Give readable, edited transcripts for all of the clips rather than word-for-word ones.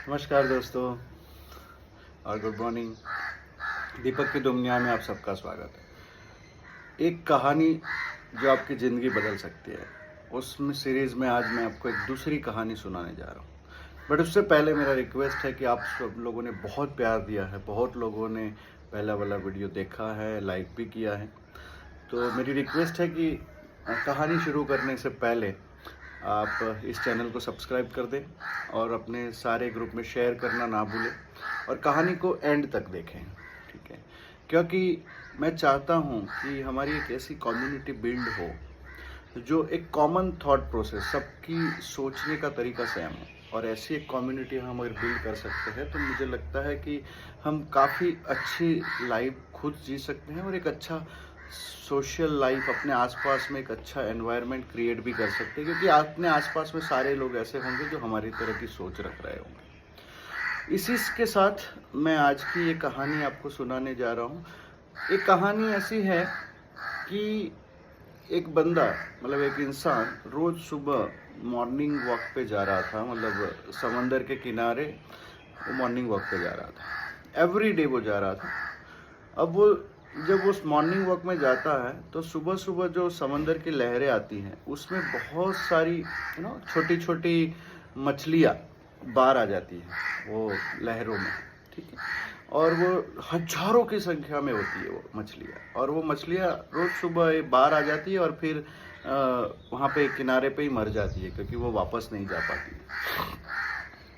नमस्कार दोस्तों और गुड मॉर्निंग। दीपक की दुनिया में आप सबका स्वागत है। एक कहानी जो आपकी ज़िंदगी बदल सकती है, उसमें सीरीज़ में आज मैं आपको एक दूसरी कहानी सुनाने जा रहा हूँ। बट उससे पहले मेरा रिक्वेस्ट है कि आप सब लोगों ने बहुत प्यार दिया है, बहुत लोगों ने पहला वाला वीडियो देखा है, लाइक भी किया है। तो मेरी रिक्वेस्ट है कि कहानी शुरू करने से पहले आप इस चैनल को सब्सक्राइब कर दें और अपने सारे ग्रुप में शेयर करना ना भूलें और कहानी को एंड तक देखें, ठीक है? क्योंकि मैं चाहता हूँ कि हमारी एक ऐसी कम्युनिटी बिल्ड हो जो एक कॉमन थॉट प्रोसेस, सबकी सोचने का तरीका सेम हो, और ऐसी एक कम्युनिटी हम अगर बिल्ड कर सकते हैं तो मुझे लगता है कि हम काफ़ी अच्छी लाइफ खुद जी सकते हैं और एक अच्छा सोशल लाइफ अपने आसपास में एक अच्छा एनवायरनमेंट क्रिएट भी कर सकते हैं, क्योंकि अपने आसपास में सारे लोग ऐसे होंगे जो हमारी तरह की सोच रख रहे होंगे। इसी के साथ मैं आज की ये कहानी आपको सुनाने जा रहा हूँ। एक कहानी ऐसी है कि एक बंदा, मतलब एक इंसान, रोज़ सुबह मॉर्निंग वॉक पे जा रहा था, मतलब समंदर के किनारे वो मॉर्निंग वॉक पे जा रहा था। एवरी डे वो जा रहा था। अब वो जब उस मॉर्निंग वॉक में जाता है तो सुबह सुबह जो समंदर की लहरें आती हैं उसमें बहुत सारी छोटी छोटी मछलियाँ बाहर आ जाती हैं वो लहरों में, ठीक है? और वो हजारों की संख्या में होती है वो मछलियाँ, और वो मछलियाँ रोज़ सुबह बाहर आ जाती है और फिर वहाँ पे किनारे पे ही मर जाती है, क्योंकि वो वापस नहीं जा पाती।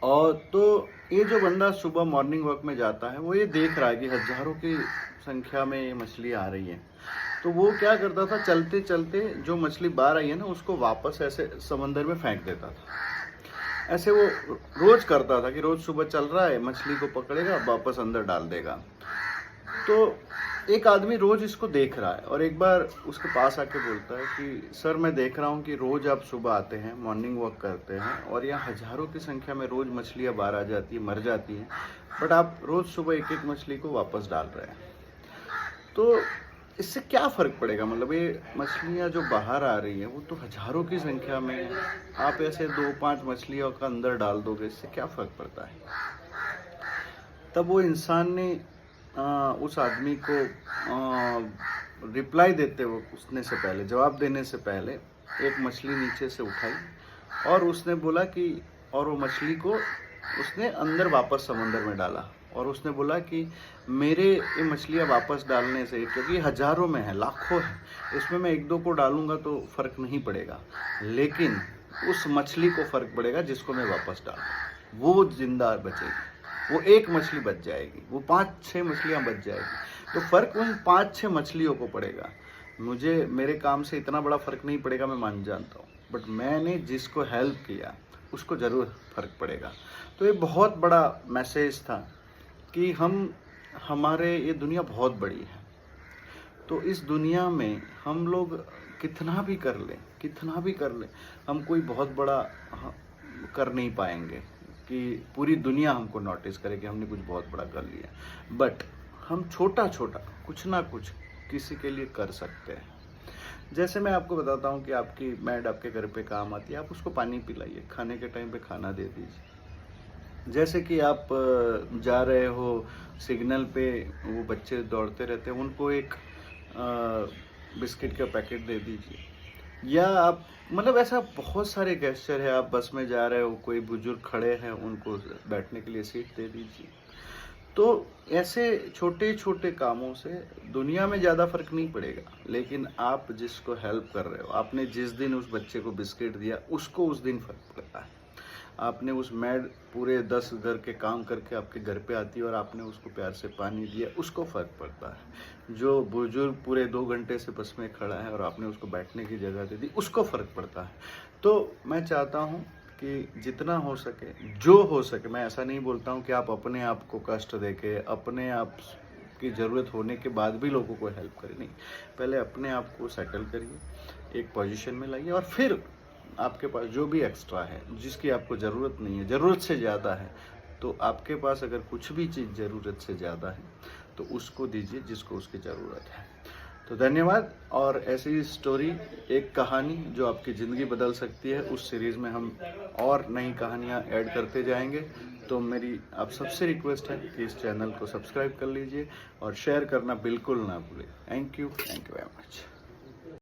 और तो ये जो बंदा सुबह मॉर्निंग वॉक में जाता है वो ये देख रहा है कि हजारों की संख्या में ये मछलियाँ आ रही हैं। तो वो क्या करता था, चलते चलते जो मछली बाहर आई है ना उसको वापस ऐसे समंदर में फेंक देता था। ऐसे वो रोज करता था कि रोज सुबह चल रहा है, मछली को पकड़ेगा, वापस अंदर डाल देगा। तो एक आदमी रोज इसको देख रहा है और एक बार उसके पास आके बोलता है कि सर, मैं देख रहा हूँ कि रोज आप सुबह आते हैं, मॉर्निंग वॉक करते हैं और यहाँ हजारों की संख्या में रोज मछलियाँ बाहर आ जाती है, मर जाती हैं, बट आप रोज सुबह एक एक मछली को वापस डाल रहे हैं। तो इससे क्या फ़र्क पड़ेगा? मतलब ये मछलियाँ जो बाहर आ रही हैं वो तो हज़ारों की संख्या में है, आप ऐसे 2-5 मछलियों का अंदर डाल दोगे, इससे क्या फ़र्क पड़ता है? तब वो इंसान ने उस आदमी को रिप्लाई देते हुए, उसने से पहले, जवाब देने से पहले एक मछली नीचे से उठाई और उसने बोला कि, और वो मछली को उसने अंदर वापस समंदर में डाला और उसने बोला कि मेरे ये मछलियाँ वापस डालने से, क्योंकि हज़ारों में है, लाखों है, इसमें मैं एक दो को डालूंगा तो फ़र्क नहीं पड़ेगा, लेकिन उस मछली को फ़र्क पड़ेगा जिसको मैं वापस डालूँ, वो जिंदा बचेगी, वो एक मछली बच जाएगी, वो 5-6 मछलियाँ बच जाएगी। तो फ़र्क उन 5-6 मछलियों को पड़ेगा। मुझे मेरे काम से इतना बड़ा फ़र्क नहीं पड़ेगा, मैं मान जानता हूँ, बट मैंने जिसको हेल्प किया उसको ज़रूर फ़र्क पड़ेगा। तो ये बहुत बड़ा मैसेज था कि हमारे ये दुनिया बहुत बड़ी है, तो इस दुनिया में हम लोग कितना भी कर लें, कितना भी कर लें, हम कोई बहुत बड़ा कर नहीं पाएंगे कि पूरी दुनिया हमको नोटिस करे कि हमने कुछ बहुत बड़ा कर लिया, बट हम छोटा छोटा कुछ ना कुछ किसी के लिए कर सकते हैं। जैसे मैं आपको बताता हूँ कि आपकी मैड आपके घर पे काम आती है, आप उसको पानी पिलाइए, खाने के टाइम पे खाना दे दीजिए। जैसे कि आप जा रहे हो सिग्नल पे, वो बच्चे दौड़ते रहते हैं, उनको एक बिस्किट का पैकेट दे दीजिए। या आप, मतलब ऐसा बहुत सारे गेस्चर है। आप बस में जा रहे हो, कोई बुजुर्ग खड़े हैं, उनको बैठने के लिए सीट दे दीजिए। तो ऐसे छोटे छोटे कामों से दुनिया में ज़्यादा फर्क नहीं पड़ेगा, लेकिन आप जिसको हेल्प कर रहे हो, आपने जिस दिन उस बच्चे को बिस्किट दिया उसको उस दिन फर्क पड़ता है। आपने उस मैड पूरे 10 घर के काम करके आपके घर पे आती है और आपने उसको प्यार से पानी दिया, उसको फ़र्क पड़ता है। जो बुजुर्ग पूरे 2 घंटे से बस में खड़ा है और आपने उसको बैठने की जगह दे दी, उसको फ़र्क पड़ता है। तो मैं चाहता हूँ कि जितना हो सके, जो हो सके, मैं ऐसा नहीं बोलता हूँ कि आप अपने आप को कष्ट देके, अपने आप की ज़रूरत होने के बाद भी लोगों को हेल्प करें, नहीं। पहले अपने आप को सेटल करिए, एक पोजीशन में लाइए, और फिर आपके पास जो भी एक्स्ट्रा है, जिसकी आपको ज़रूरत नहीं है, ज़रूरत से ज़्यादा है, तो आपके पास अगर कुछ भी चीज़ ज़रूरत से ज़्यादा है तो उसको दीजिए जिसको उसकी ज़रूरत है। तो धन्यवाद। और ऐसी स्टोरी, एक कहानी जो आपकी ज़िंदगी बदल सकती है, उस सीरीज़ में हम और नई कहानियाँ ऐड करते जाएंगे। तो मेरी आप सबसे रिक्वेस्ट है कि इस चैनल को सब्सक्राइब कर लीजिए और शेयर करना बिल्कुल ना भूलें। Thank you very much.